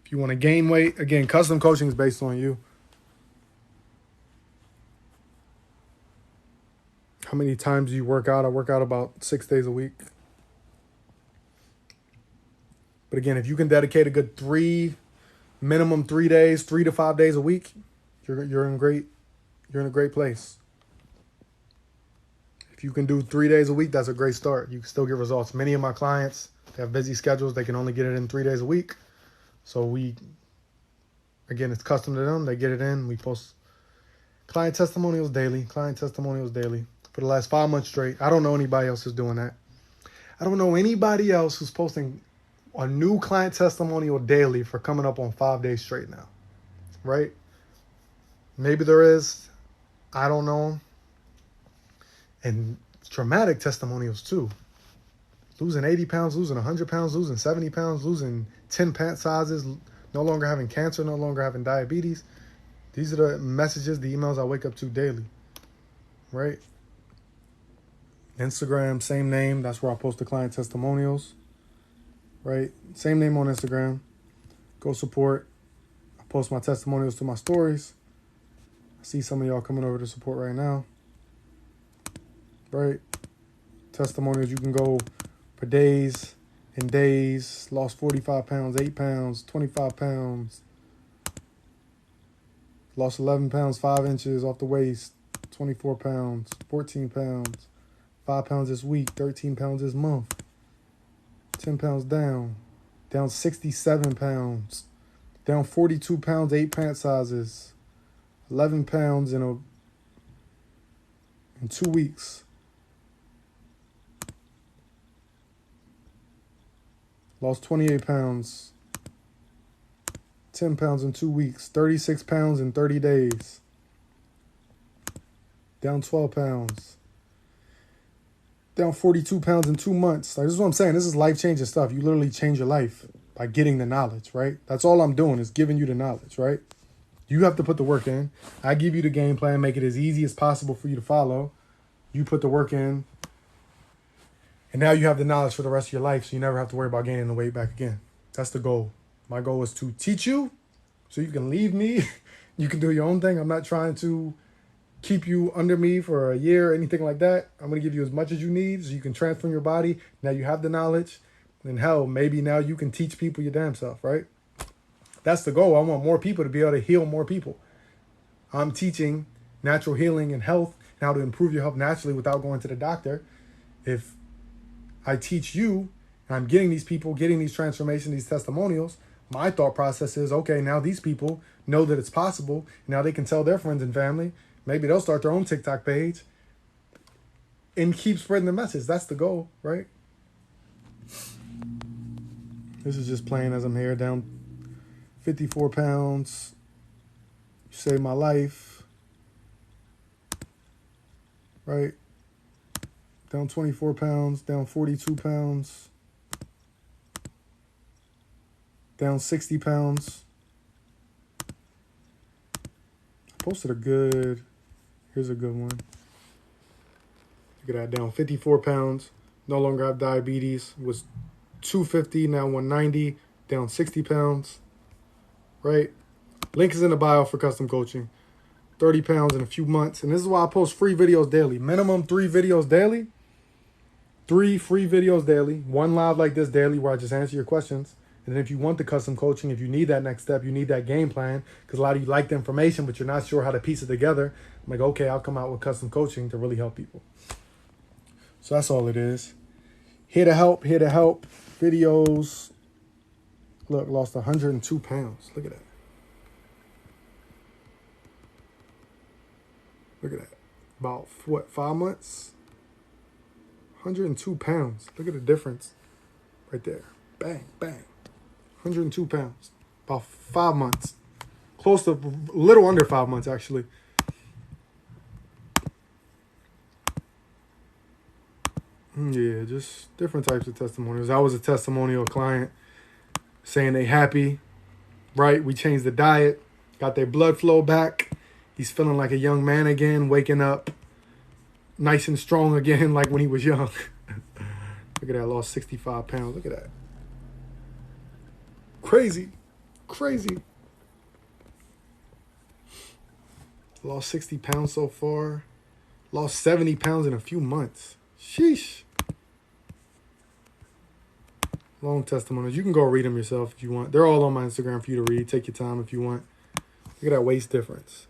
If you want to gain weight, again, custom coaching is based on you. How many times do you work out? I work out about 6 days a week. But again, if you can dedicate a good minimum 3 days, 3 to 5 days a week, you're in a great place. If you can do 3 days a week, that's a great start. You can still get results. Many of my clients, they have busy schedules. They can only get it in 3 days a week. So again, it's custom to them. They get it in. We post client testimonials daily for the last 5 months straight. I don't know anybody else who's doing that. I don't know anybody else who's posting a new client testimonial daily for coming up on 5 days straight now, right? Maybe there is. I don't know. And traumatic testimonials too. Losing 80 pounds, losing 100 pounds, losing 70 pounds, losing 10 pant sizes, no longer having cancer, no longer having diabetes. These are the messages, the emails I wake up to daily, right? Instagram, same name. That's where I post the client testimonials, right? Same name on Instagram. Go support. I post my testimonials to my stories. I see some of y'all coming over to support right now, right? Testimonials, you can go for days and days. Lost 45 pounds, 8 pounds, 25 pounds. Lost 11 pounds, 5 inches off the waist, 24 pounds, 14 pounds, 5 pounds this week, 13 pounds this month, 10 pounds down 67 pounds, down 42 pounds, 8 pant sizes, 11 pounds in 2 weeks. Lost 28 pounds, 10 pounds in 2 weeks, 36 pounds in 30 days, down 12 pounds, down 42 pounds in 2 months. Like, this is what I'm saying. This is life-changing stuff. You literally change your life by getting the knowledge, right? That's all I'm doing is giving you the knowledge, right? You have to put the work in. I give you the game plan, make it as easy as possible for you to follow. You put the work in. And now you have the knowledge for the rest of your life, so you never have to worry about gaining the weight back again. That's the goal. My goal is to teach you so you can leave me. You can do your own thing. I'm not trying to keep you under me for a year or anything like that. I'm going to give you as much as you need so you can transform your body. Now you have the knowledge. And hell, maybe now you can teach people your damn self, right? That's the goal. I want more people to be able to heal more people. I'm teaching natural healing and health and how to improve your health naturally without going to the doctor. If I teach you and I'm getting these people, getting these transformations, these testimonials, my thought process is, okay, now these people know that it's possible. Now they can tell their friends and family. Maybe they'll start their own TikTok page and keep spreading the message. That's the goal, right? This is just playing as I'm here, down 54 pounds. You saved my life, right? Down 24 pounds, down 42 pounds, down 60 pounds. I posted a good, here's a good one. Look at that, down 54 pounds, no longer have diabetes, was 250, now 190, down 60 pounds, right? Link is in the bio for custom coaching. 30 pounds in a few months. And this is why I post free videos daily. Minimum 3 videos daily. 3 free videos daily. 1 live like this daily where I just answer your questions. And then if you want the custom coaching, if you need that next step, you need that game plan, because a lot of you like the information, but you're not sure how to piece it together. I'm like, okay, I'll come out with custom coaching to really help people. So that's all it is. Here to help, here to help. Videos. Look, lost 102 pounds. Look at that. Look at that. About, what, 5 months? 102 pounds. Look at the difference right there. Bang, bang. 102 pounds. About 5 months. Close to, a little under 5 months, actually. Yeah, just different types of testimonials. I was a testimonial client saying they happy, right? We changed the diet, got their blood flow back. He's feeling like a young man again, waking up nice and strong again like when he was young. Look at that, lost 65 pounds. Look at that. Crazy. Crazy. Lost 60 pounds so far. Lost 70 pounds in a few months. Sheesh. Long testimonials. You can go read them yourself if you want. They're all on my Instagram for you to read. Take your time if you want. Look at that waist difference.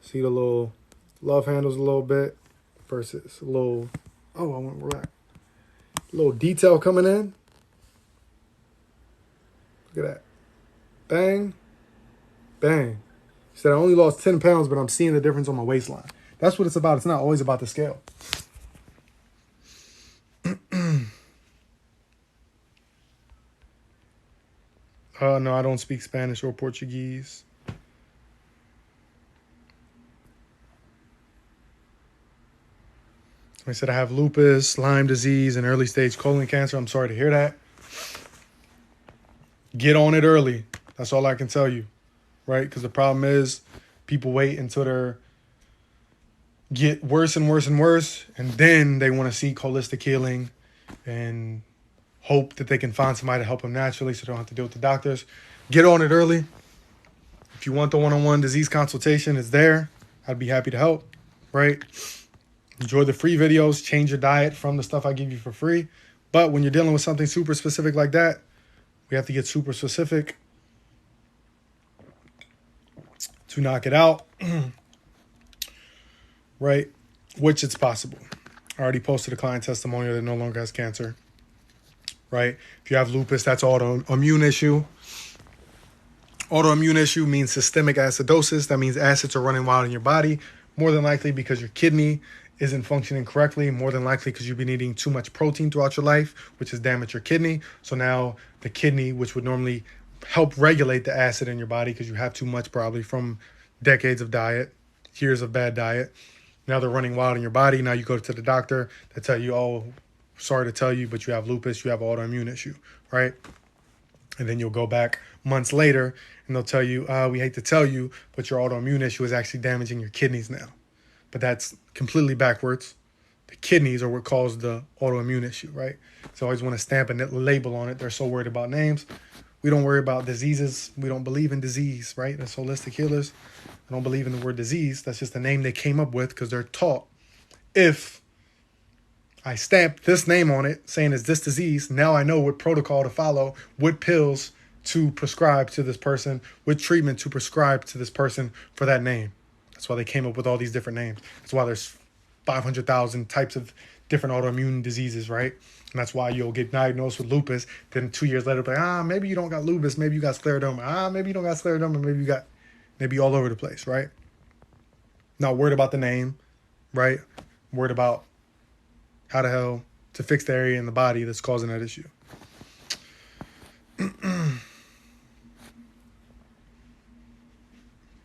See the little love handles a little bit versus a little, oh, I went back. A little detail coming in. Look at that. Bang. Bang. He said, I only lost 10 pounds, but I'm seeing the difference on my waistline. That's what it's about. It's not always about the scale. No, I don't speak Spanish or Portuguese. I said I have lupus, Lyme disease, and early stage colon cancer. I'm sorry to hear that. Get on it early. That's all I can tell you, right? Because the problem is people wait until they're get worse and worse and worse, and then they want to seek holistic healing and hope that they can find somebody to help them naturally so they don't have to deal with the doctors. Get on it early. If you want the one-on-one disease consultation, it's there. I'd be happy to help, right? Enjoy the free videos. Change your diet from the stuff I give you for free. But when you're dealing with something super specific like that, we have to get super specific to knock it out, right? Which it's possible. I already posted a client testimonial that no longer has cancer, right? If you have lupus, that's autoimmune issue. Autoimmune issue means systemic acidosis. That means acids are running wild in your body, more than likely because your kidney isn't functioning correctly, more than likely because you've been eating too much protein throughout your life, which has damaged your kidney. So now the kidney, which would normally help regulate the acid in your body because you have too much probably from decades of diet, years of bad diet. Now they're running wild in your body. Now you go to the doctor, they tell you, oh, sorry to tell you, but you have lupus, you have an autoimmune issue, right? And then you'll go back months later and they'll tell you, we hate to tell you, but your autoimmune issue is actually damaging your kidneys now. But that's completely backwards. The kidneys are what caused the autoimmune issue, right? So I always want to stamp a label on it. They're so worried about names. We don't worry about diseases. We don't believe in disease, right? As holistic healers, I don't believe in the word disease. That's just a name they came up with because they're taught. If I stamp this name on it saying it's this disease, now I know what protocol to follow, what pills to prescribe to this person, what treatment to prescribe to this person for that name. That's why they came up with all these different names. That's why there's 500,000 types of different autoimmune diseases, right? And that's why you'll get diagnosed with lupus. Then 2 years later, like, maybe you don't got lupus. Maybe you got scleroderma. Maybe you don't got scleroderma. Maybe all over the place, right? Not worried about the name, right? Worried about how the hell to fix the area in the body that's causing that issue.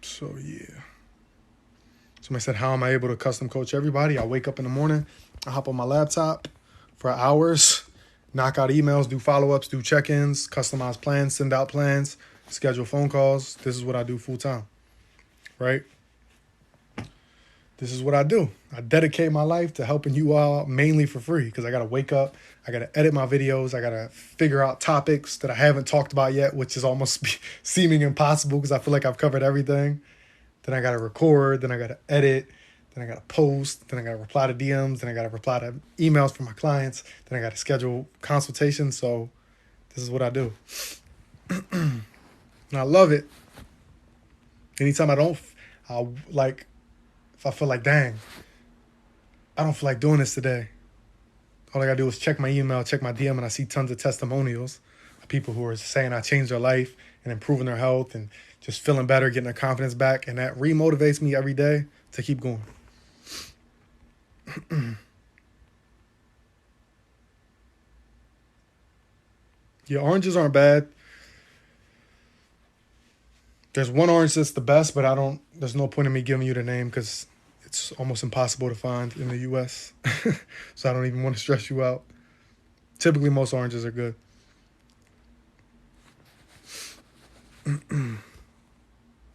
So, yeah. Somebody said, how am I able to custom coach everybody? I wake up in the morning, I hop on my laptop for hours, knock out emails, do follow-ups, do check-ins, customize plans, send out plans, schedule phone calls. This is what I do full time, right? This is what I do. I dedicate my life to helping you all mainly for free because I got to wake up. I got to edit my videos. I got to figure out topics that I haven't talked about yet, which is almost seeming impossible because I feel like I've covered everything. Then I got to record. Then I got to edit. Then I got to post. Then I got to reply to DMs. Then I got to reply to emails from my clients. Then I got to schedule consultations. So this is what I do. And I love it. Anytime I'll like, if I feel like, dang, I don't feel like doing this today. All I got to do is check my email, check my DM, and I see tons of testimonials of people who are saying I changed their life and improving their health and just feeling better, getting their confidence back. And that remotivates me every day to keep going. Yeah, oranges aren't bad. There's one orange that's the best, but there's no point in me giving you the name because it's almost impossible to find in the U.S. So I don't even want to stress you out. Typically, most oranges are good.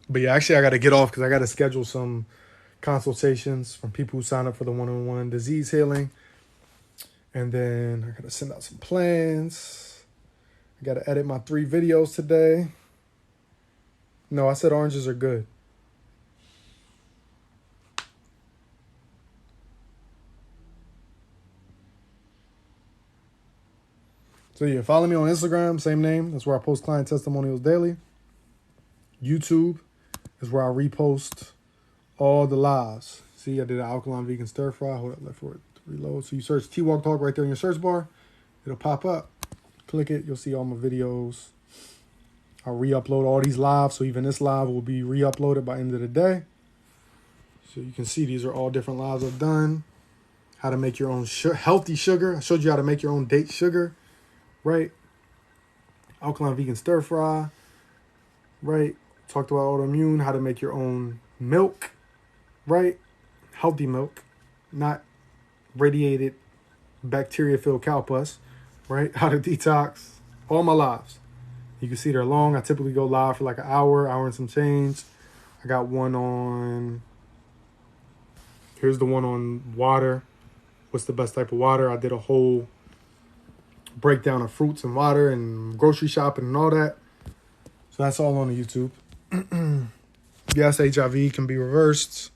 But yeah, actually, I got to get off because I got to schedule some consultations from people who sign up for the one-on-one disease healing. And then I got to send out some plans. I got to edit my 3 videos today. No, I said oranges are good. So yeah, follow me on Instagram, same name. That's where I post client testimonials daily. YouTube is where I repost all the lives. See, I did an alkaline vegan stir fry. Hold up, left for it to reload. So you search TwalkDaHulk right there in your search bar. It'll pop up. Click it. You'll see all my videos. I'll re-upload all these lives. So even this live will be re-uploaded by the end of the day. So you can see these are all different lives I've done. How to make your own healthy sugar. I showed you how to make your own date sugar. Right? Alkaline vegan stir fry. Right? Talked about autoimmune. How to make your own milk. Right? Healthy milk. Not radiated bacteria-filled cow pus. Right? How to detox. All my lives. You can see they're long. I typically go live for like an hour and some change. I got one on... Here's the one on water. What's the best type of water? I did a whole breakdown of fruits and water and grocery shopping and all that. So that's all on the YouTube. Yes, HIV can be reversed.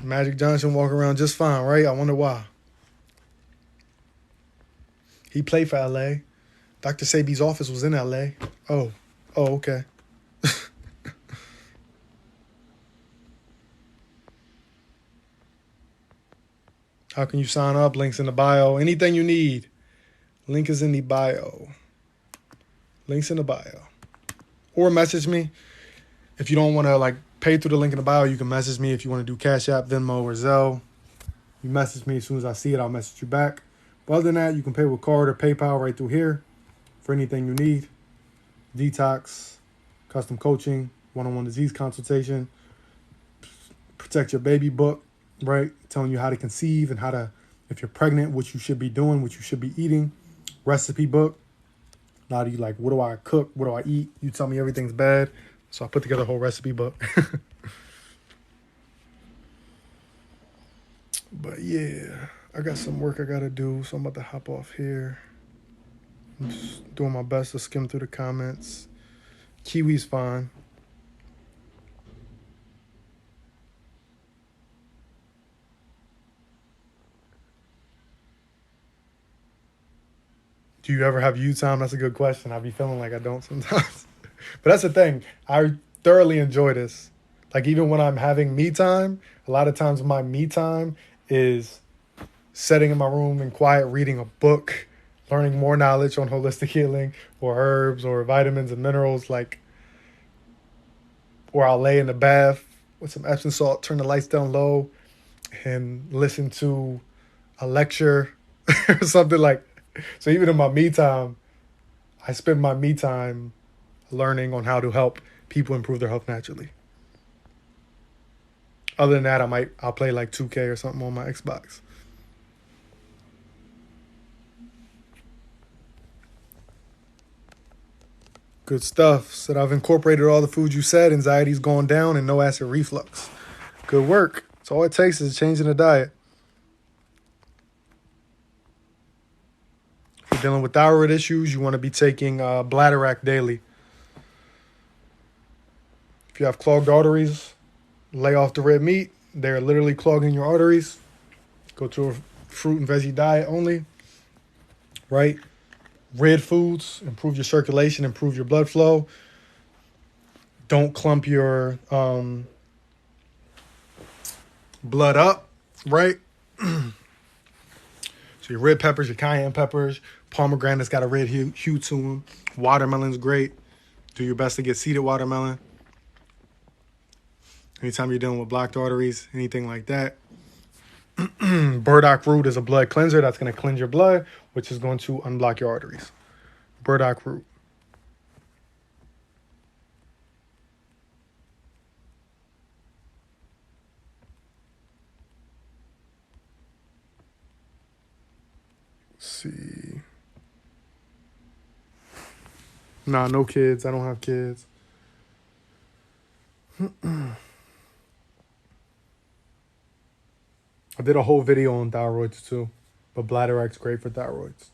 Magic Johnson walking around just fine, right? I wonder why. He played for LA. Dr. Sebi's office was in LA. Oh, okay. How can you sign up? Links in the bio. Anything you need. Link is in the bio. Links in the bio. Or message me. If you don't want to pay through the link in the bio, you can message me if you want to do Cash App, Venmo, or Zelle. You message me as soon as I see it, I'll message you back. But other than that, you can pay with card or PayPal right through here for anything you need. Detox, custom coaching, one-on-one disease consultation, protect your baby book, right? Telling you how to conceive and how to, if you're pregnant, what you should be doing, what you should be eating. Recipe book. A lot of you what do I cook? What do I eat? You tell me everything's bad. So I put together a whole recipe book. But yeah, I got some work I got to do. So I'm about to hop off here. I'm just doing my best to skim through the comments. Kiwi's fine. Do you ever have you time? That's a good question. I be feeling like I don't sometimes. But that's the thing. I thoroughly enjoy this. Like even when I'm having me time, a lot of times my me time is sitting in my room in quiet, reading a book, learning more knowledge on holistic healing or herbs or vitamins and minerals, like, or I'll lay in the bath with some Epsom salt, turn the lights down low, and listen to a lecture or something like. So even in my me time, I spend my me time learning on how to help people improve their health naturally. Other than that, I'll play like 2K or something on my Xbox. Good stuff. Said I've incorporated all the foods you said. Anxiety's gone down and no acid reflux. Good work. So all it takes is changing the diet. If you're dealing with thyroid issues, you want to be taking Bladder daily. If you have clogged arteries, lay off the red meat. They're literally clogging your arteries. Go to a fruit and veggie diet only. Right? Red foods improve your circulation, improve your blood flow. Don't clump your blood up, right? So your red peppers, your cayenne peppers, pomegranate's got a red hue to them. Watermelon's great. Do your best to get seeded watermelon. Anytime you're dealing with blocked arteries, anything like that. Burdock root is a blood cleanser that's going to cleanse your blood, which is going to unblock your arteries. Burdock root. Let's see. Nah, no kids. I don't have kids. I did a whole video on thyroids too, but bladderwrack's great for thyroids.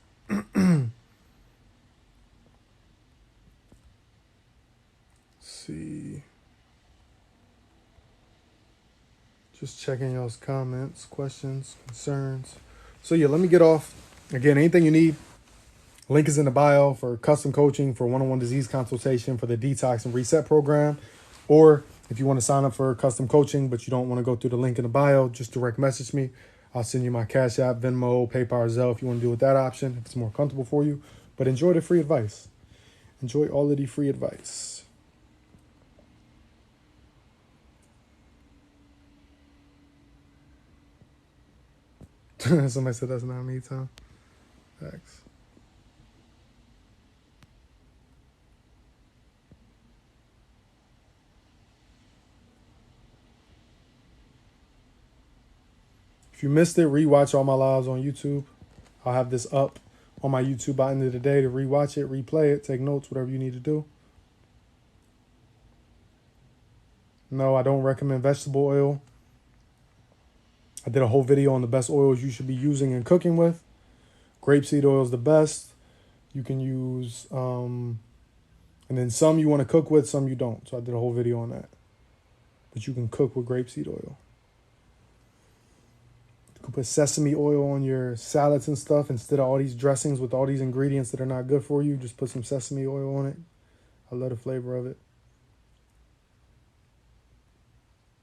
See. Just checking y'all's comments, questions, concerns. So yeah, let me get off. Again, anything you need, link is in the bio for custom coaching, for one-on-one disease consultation, for the Detox and Reset program. Or if you want to sign up for custom coaching, but you don't want to go through the link in the bio, just direct message me. I'll send you my Cash App, Venmo, PayPal, or Zelle if you want to do it that option, if it's more comfortable for you. But enjoy the free advice. Enjoy all of the free advice. Somebody said that's not me, Tom. Thanks. If you missed it, rewatch all my lives on YouTube. I'll have this up on my YouTube by the end of the day to rewatch it, replay it, take notes, whatever you need to do. No, I don't recommend vegetable oil. I did a whole video on the best oils you should be using and cooking with. Grapeseed oil is the best. You can use, and then some you want to cook with, some you don't. So I did a whole video on that. But you can cook with grapeseed oil. You can put sesame oil on your salads and stuff instead of all these dressings with all these ingredients that are not good for you. Just put some sesame oil on it. I love the flavor of it.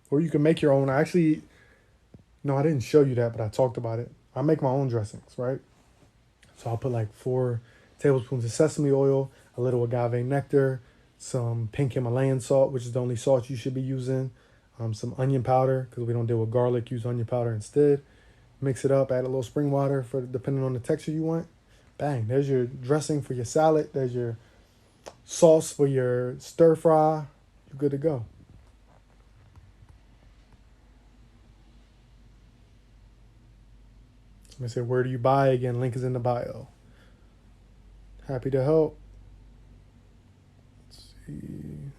Or you can make your own. I didn't show you that, but I talked about it. I make my own dressings, right? So I'll put like 4 tablespoons of sesame oil, a little agave nectar, some pink Himalayan salt, which is the only salt you should be using, some onion powder, because we don't deal with garlic, use onion powder instead. Mix it up, add a little spring water for depending on the texture you want. Bang, there's your dressing for your salad. There's your sauce for your stir fry. You're good to go. Somebody said, where do you buy? Again, link is in the bio. Happy to help. Let's see.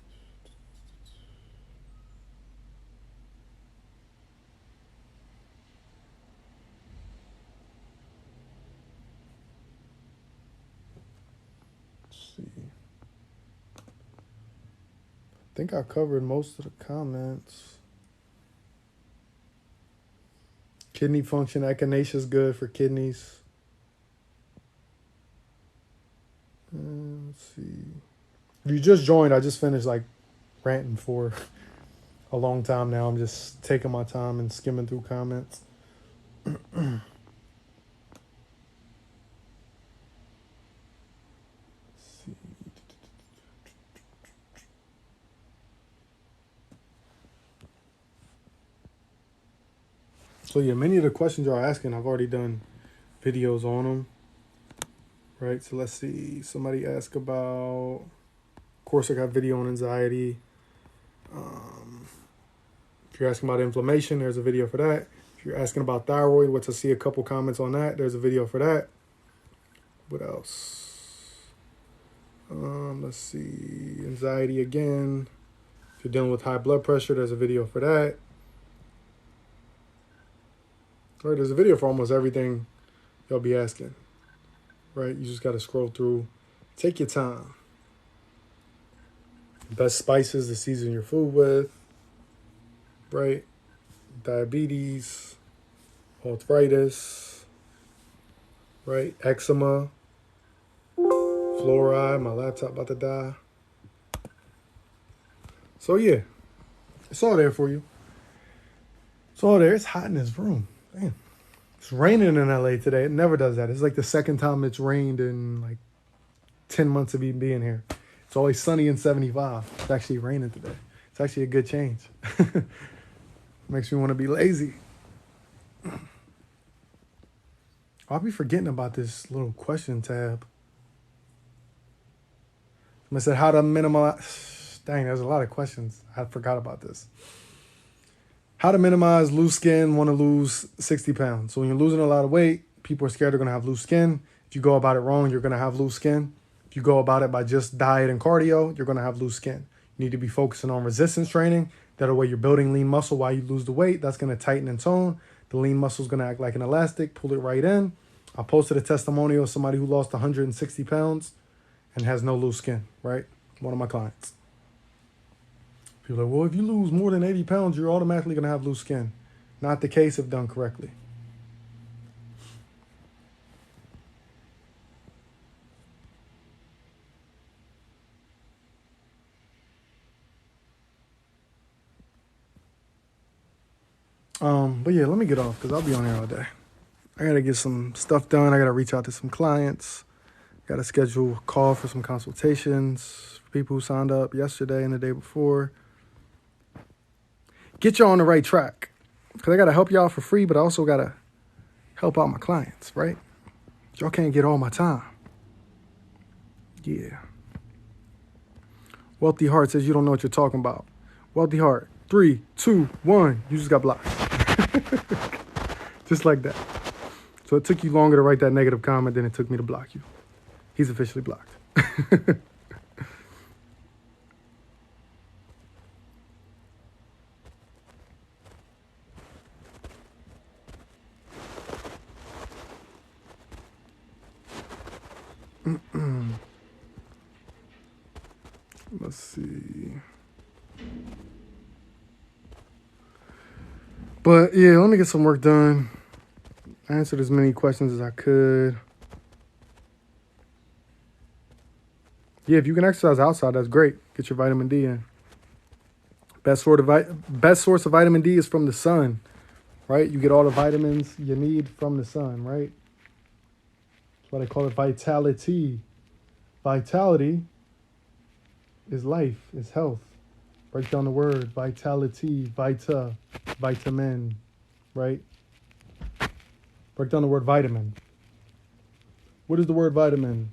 think I covered most of the comments. Kidney function, echinacea is good for kidneys. Let's see. If you just joined, I just finished like ranting for a long time now. I'm just taking my time and skimming through comments. So yeah, many of the questions you're asking, I've already done videos on them. Right, so let's see. Somebody asked about, of course I got video on anxiety. If you're asking about inflammation, there's a video for that. If you're asking about thyroid, which I see a couple comments on that, there's a video for that. What else? Let's see. Anxiety again. If you're dealing with high blood pressure, there's a video for that. All right, there's a video for almost everything y'all be asking. Right, you just got to scroll through. Take your time. Best spices to season your food with. Right, diabetes, arthritis, right, eczema, fluoride. My laptop about to die. So yeah, it's all there for you. It's all there. It's hot in this room. Damn. It's raining in LA today. It never does that. It's like the second time it's rained in like 10 months of even being here. It's always sunny and 75. It's actually raining today. It's actually a good change. Makes me want to be lazy. I'll be forgetting about this little question tab. I said how to minimize. Dang, there's a lot of questions. I forgot about this. How to minimize loose skin, want to lose 60 pounds. So when you're losing a lot of weight, people are scared they're going to have loose skin. If you go about it wrong, you're going to have loose skin. If you go about it by just diet and cardio, you're going to have loose skin. You need to be focusing on resistance training. That way you're building lean muscle while you lose the weight. That's going to tighten and tone. The lean muscle is going to act like an elastic, pull it right in. I posted a testimonial of somebody who lost 160 pounds and has no loose skin, right? One of my clients. People are like, well, if you lose more than 80 pounds, you're automatically going to have loose skin. Not the case if done correctly. But yeah, let me get off because I'll be on here all day. I got to get some stuff done. I got to reach out to some clients. Got to schedule a call for some consultations for people who signed up yesterday and the day before. Get y'all on the right track because I got to help y'all for free, but I also got to help out my clients, right? Y'all can't get all my time. Yeah. Wealthy Heart says you don't know what you're talking about. Wealthy Heart, 3, 2, 1. You just got blocked. Just like that. So it took you longer to write that negative comment than it took me to block you. He's officially blocked. Let's see. But yeah, let me get some work done. I answered as many questions as I could. Yeah, if you can exercise outside, that's great. Get your vitamin D in. Best source of vitamin D is from the sun, right? You get all the vitamins you need from the sun, right? That's why they call it vitality. Vitality is life, is health. Break down the word vitality, vitamin, right? Break down the word vitamin. What is the word vitamin?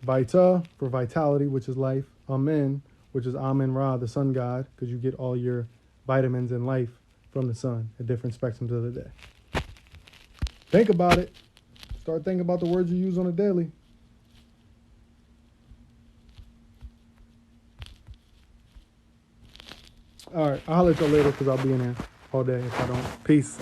Vita for vitality, which is life. Amen, which is Amen Ra, the sun god, because you get all your vitamins and life from the sun at different spectrums of the day. Think about it. Start thinking about the words you use on a daily. All right, I'll holler at y'all later because I'll be in here all day if I don't. Peace.